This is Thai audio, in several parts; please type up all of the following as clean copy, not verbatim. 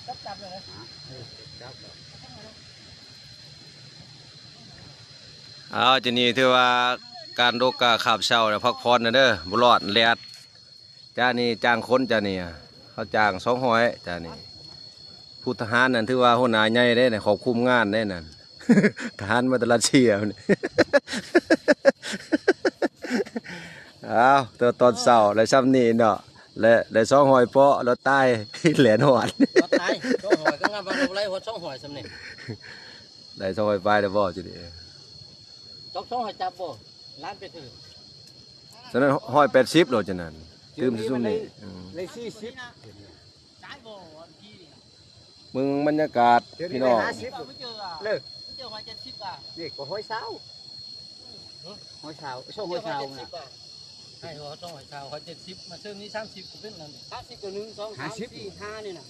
จับเลยจับเอาจะนี่ถือว่าการดกกาขับเช้าเนี่ยพักผ่อนนะเด้อบุรอดแลดจ้านี่จ้างคนจ้านี่เขาจ้าง200จ้านี่ผู้ทหารนั่นถือว่าหัวหน้าใหญ่ได้เนี่ยขอบคุมงานได้นั่น ทหารมาตลาดเชียร์นี่ เอาตัวตอนเช้าและซ้ำนี่เนาะและ200เปาะแล้วตาย แหลนหอด รถตาย200ก็งานบางไรหัว200สำเนียง ได้200ไปได้บ่จุดนี้ 200จับบ่ร้านไปถือ ฉะนั้น180โลจังนั้นตื่มซุ่มนี่ เลย40 มึงบรรยากาศพี่น้อง เลิกเจอหอย70นี่ก็หอยเช้าหอยเช้าช่องหอยเช้าน่ะให้หัวช่องหอยเช้าหอย70มาเชิงนี้30ก็เป็นนั่น30ก็1 2 3 4 5นี่น่ะ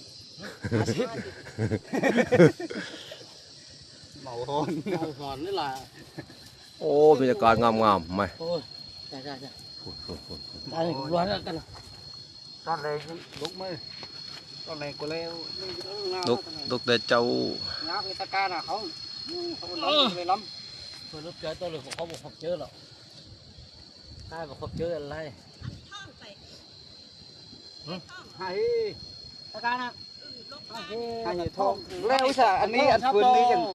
50เมาหอนนี่ล่ะ โอ้บรรยากาศงามๆไหม โอ้ยจ้าได้ร้อนกันตอนแรกลุกมือตอนแรกก็แล้ว ดกแต่เจ้า งาไปตะการอ่ะเขาล้มไปล้มตัวรถเจอตัวเลยเขาบอกเขาเจอหรอกใช่บอกเขาเจออะไรให้ตะการอ่ะให้ทองแล้วใช่อันนี้อันฟืนนี้ยัง